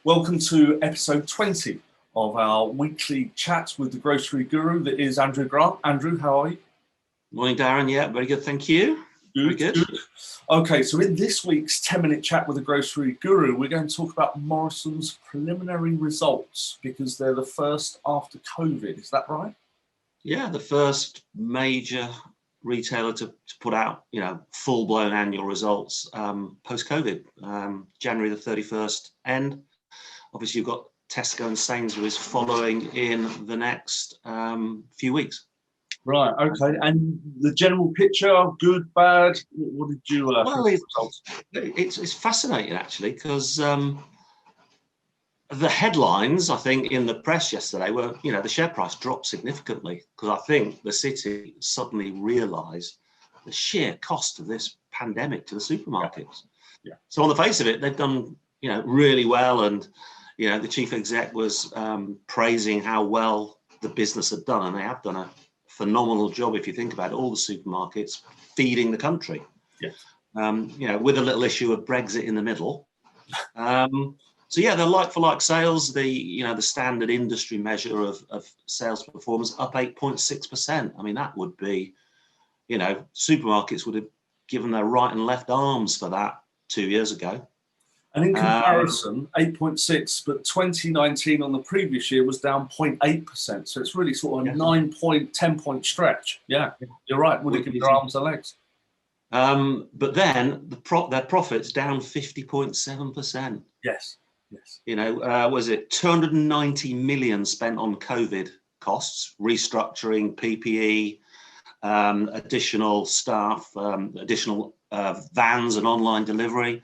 Welcome to episode 20 of our weekly chat with the grocery guru that is Andrew Grant. Andrew, how are you? Morning, Darren. Yeah, very good. Thank you. Very good. Okay, so in this week's 10-minute chat with the grocery guru, we're going to talk about Morrisons' preliminary results because they're the first after COVID. Is that right? Yeah, the first major retailer to put out, full-blown annual results post-COVID, January the 31st end. Obviously, you've got Tesco and Sainsbury's following in the next few weeks. Right, okay. And the general picture, good, bad, what did you well, it's fascinating, actually, because the headlines, I think, in the press yesterday were, the share price dropped significantly because I think the city suddenly realised the sheer cost of this pandemic to the supermarkets. Yeah. So on the face of it, they've done, really well. And, the chief exec was praising how well the business had done. And they have done a phenomenal job, if you think about it, all the supermarkets feeding the country. Yes. With a little issue of Brexit in the middle. So yeah, the like-for-like sales, the standard industry measure of sales performance up 8.6%. I mean, that would be, supermarkets would have given their right and left arms for that 2 years ago. And in comparison, 8.6, but 2019 on the previous year was down 0.8%. So it's really sort of a 10-point stretch. Yeah, you're right. Would have given their arms and legs. But then their profits down 50.7%. Yes. Was it 290 million spent on COVID costs, restructuring, PPE, additional staff, additional vans and online delivery,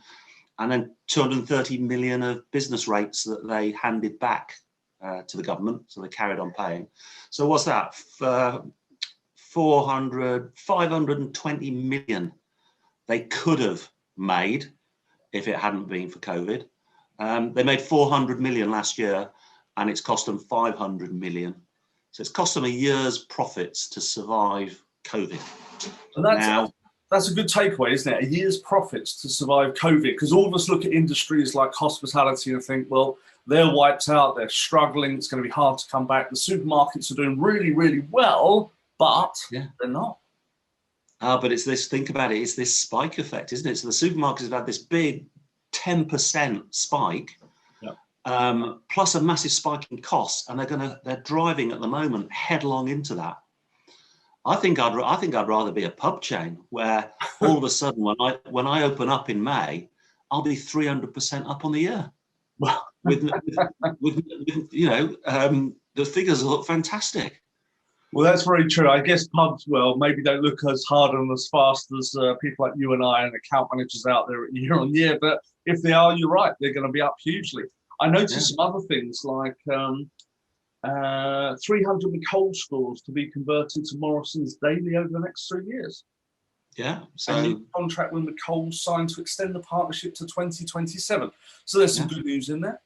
and then 230 million of business rates that they handed back to the government, so they carried on paying. So what's that? 520 million they could have made if it hadn't been for COVID. They made 400 million last year, and it's cost them 500 million. So it's cost them a year's profits to survive COVID. And that's a good takeaway, isn't it? A year's profits to survive COVID, because all of us look at industries like hospitality and think, well, they're wiped out, they're struggling, it's going to be hard to come back. The supermarkets are doing really, really well, but they're not. But it's this, think about it, it's this spike effect, isn't it? So the supermarkets have had this big 10% spike, plus a massive spike in costs, and they're driving at the moment headlong into that. I think I'd rather be a pub chain where all of a sudden when I open up in May, I'll be 300% up on the year. Well, with the figures look fantastic. Well, that's very true. I guess pubs, maybe don't look as hard and as fast as people like you and I and account managers out there year on year. But if they are, you're right, they're going to be up hugely. I noticed some other things like 300 McColl stores to be converted to Morrisons daily over the next 3 years. Yeah. So and the contract with McColl signed to extend the partnership to 2027. So there's some good news in there.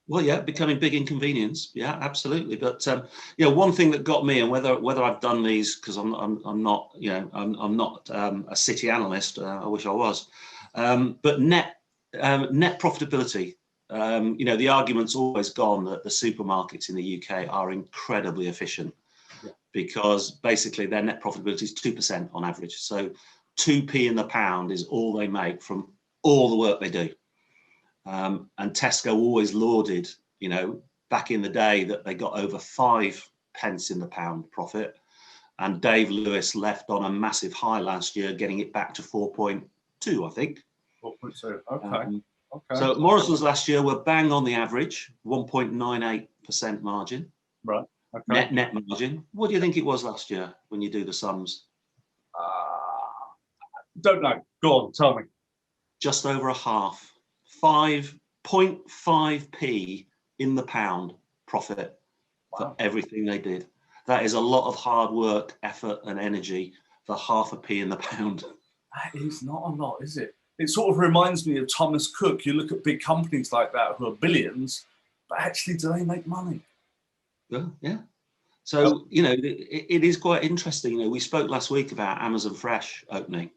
Well, yeah, becoming big inconvenience. Yeah, absolutely. But one thing that got me, and whether I've done these because I'm not a city analyst. I wish I was. But net profitability. The argument's always gone that the supermarkets in the UK are incredibly efficient because basically their net profitability is 2% on average. So 2p in the pound is all they make from all the work they do. And Tesco always lauded, back in the day that they got over 5 pence in the pound profit. And Dave Lewis left on a massive high last year, getting it back to 4.2, I think. 4.2, okay. So Morrisons last year were bang on the average, 1.98% margin. Right. Okay. Net margin. What do you think it was last year when you do the sums? Don't know. Go on, tell me. Just over a half. 5.5p in the pound profit for everything they did. That is a lot of hard work, effort, and energy for half a p in the pound. That is not a lot, is it? It sort of reminds me of Thomas Cook. You look at big companies like that who are billions, but actually, do they make money? Yeah. So, it is quite interesting. We spoke last week about Amazon Fresh opening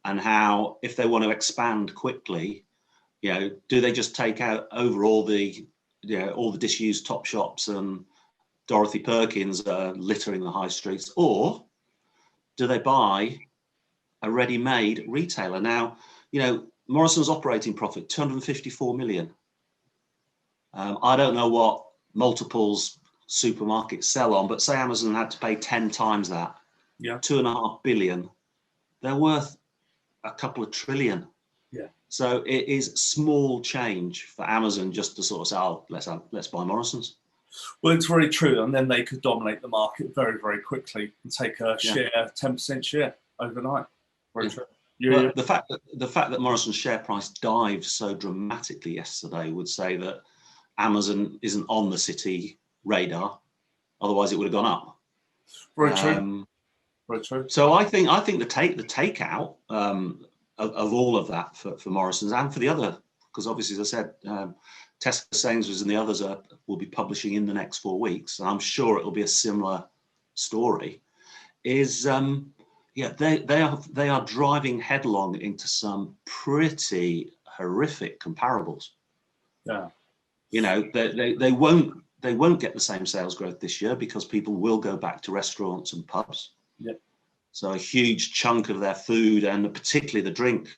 and how if they want to expand quickly, do they just take out over all the disused Top Shops and Dorothy Perkins littering the high streets, or do they buy a ready-made retailer? Now, Morrison's operating profit, 254 million. I don't know what multiples supermarkets sell on, but say Amazon had to pay 10 times that, 2.5 billion, they're worth a couple of trillion. Yeah. So it is small change for Amazon just to sort of say, oh, let's buy Morrisons. Well, it's very true, and then they could dominate the market very, very quickly and take a share, 10% share overnight. Very true. Well, the fact that Morrison's share price dived so dramatically yesterday would say that Amazon isn't on the city radar. Otherwise, it would have gone up. Very true. Very true. So I think the takeout of all of that for Morrison's and for the other, because obviously, as I said, Tesco, Sainsbury's, and the others will be publishing in the next 4 weeks, and I'm sure it will be a similar story. Is they are driving headlong into some pretty horrific comparables. Yeah. They won't get the same sales growth this year because people will go back to restaurants and pubs. Yep. So a huge chunk of their food and particularly the drink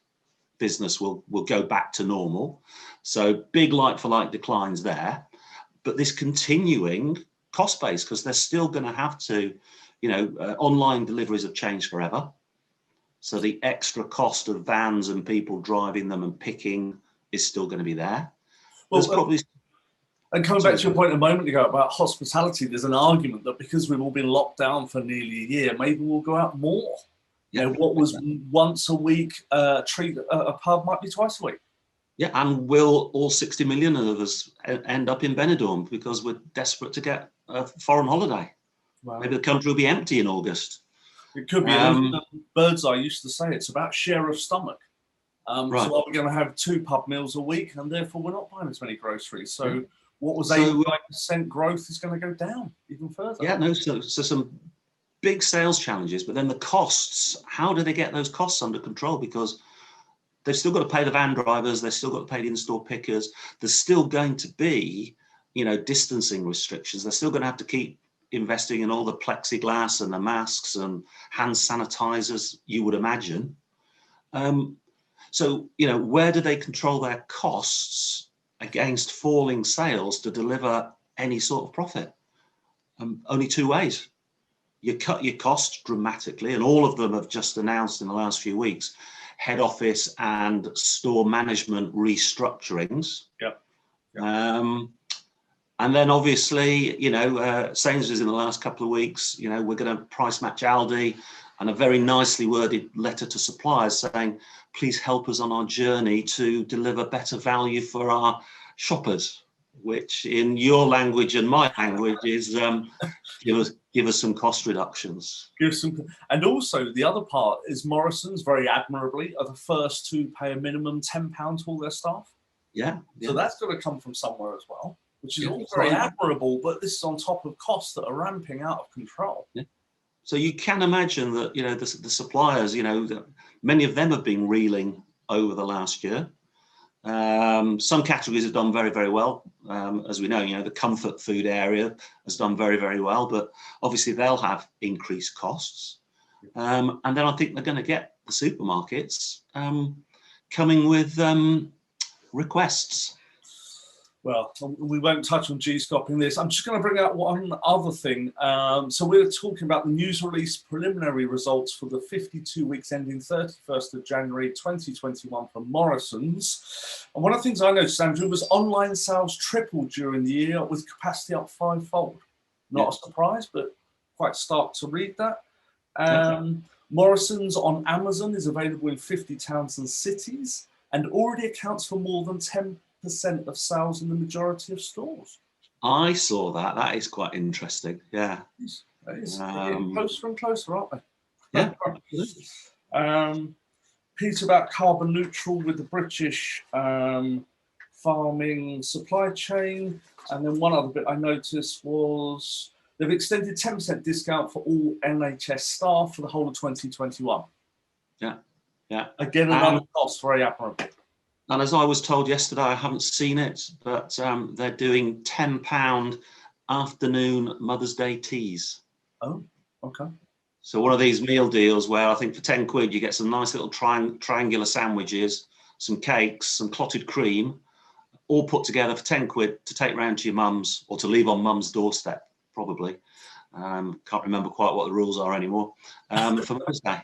business will go back to normal. So big like-for-like declines there, but this continuing cost base, because they're still going to have to, online deliveries have changed forever. So the extra cost of vans and people driving them and picking is still going to be there. Well, and coming back to your point a moment ago about hospitality, there's an argument that because we've all been locked down for nearly a year, maybe we'll go out more. What was once a week treat a pub might be twice a week. Yeah, and will all 60 million of us end up in Benidorm because we're desperate to get a foreign holiday? Wow. Maybe the country will be empty in August. It could be. Birdseye used to say it's about share of stomach. Right. So are we going to have 2 pub meals a week, and therefore we're not buying as many groceries? So what was 85% growth is going to go down even further. Yeah, no. So some big sales challenges, but then the costs. How do they get those costs under control? Because they've still got to pay the van drivers. They've still got to pay the in-store pickers. There's still going to be, distancing restrictions. They're still going to have to keep investing in all the plexiglass and the masks and hand sanitizers, you would imagine. So, where do they control their costs against falling sales to deliver any sort of profit? Only 2 ways. You cut your costs dramatically, and all of them have just announced in the last few weeks head office and store management restructurings. Yep. And then obviously, Sainsbury's in the last couple of weeks, we're going to price match Aldi, and a very nicely worded letter to suppliers saying, please help us on our journey to deliver better value for our shoppers, which in your language and my language is give us some cost reductions. And also the other part is Morrisons very admirably are the first to pay a minimum £10 to all their staff. Yeah. So that's got to come from somewhere as well, which is all very admirable, but this is on top of costs that are ramping out of control. Yeah. So you can imagine that, the suppliers, many of them have been reeling over the last year. Some categories have done very, very well. As we know, the comfort food area has done very, very well, but obviously they'll have increased costs. And then I think they're going to get the supermarkets coming with requests. Well, we won't touch on G-Scoping this. I'm just going to bring out one other thing. So we're talking about the news release preliminary results for the 52 weeks ending 31st of January 2021 for Morrisons. And one of the things I noticed, Andrew, was online sales tripled during the year with capacity up 5-fold. Not a surprise, but quite stark to read that. Morrisons on Amazon is available in 50 towns and cities and already accounts for more than 10% of sales in the majority of stores. I saw that. That is quite interesting. Yeah. That is getting closer and closer, aren't they? Yeah. Piece about carbon neutral with the British farming supply chain. And then one other bit I noticed was they've extended 10% discount for all NHS staff for the whole of 2021. Yeah. Yeah. Again, another cost, very admirable. And as I was told yesterday, I haven't seen it, but they're doing £10 afternoon Mother's Day teas. Oh, okay. So one of these meal deals where I think for 10 quid you get some nice little triangular sandwiches, some cakes, some clotted cream, all put together for 10 quid to take round to your mum's or to leave on mum's doorstep, probably. Can't remember quite what the rules are anymore, for Mother's Day.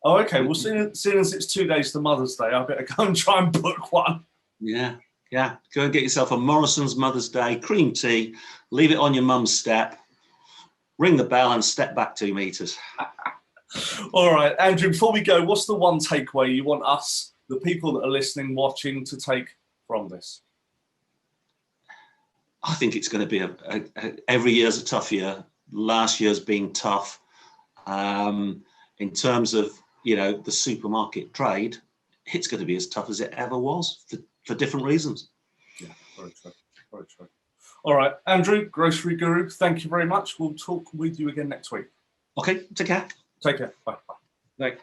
Oh, okay. Well, seeing as it's 2 days to Mother's Day, I better go and try and book one. Yeah, yeah. Go and get yourself a Morrison's Mother's Day cream tea, leave it on your mum's step, ring the bell and step back 2 metres. All right, Andrew, before we go, what's the one takeaway you want us, the people that are listening, watching, to take from this? I think it's going to be every year's a tough year. Last year's been tough. In terms of, the supermarket trade, it's going to be as tough as it ever was for different reasons. Yeah, very true. Very true. All right, Andrew, Grocery Guru, thank you very much. We'll talk with you again next week. Okay, take care. Take care. Bye. Bye. Bye.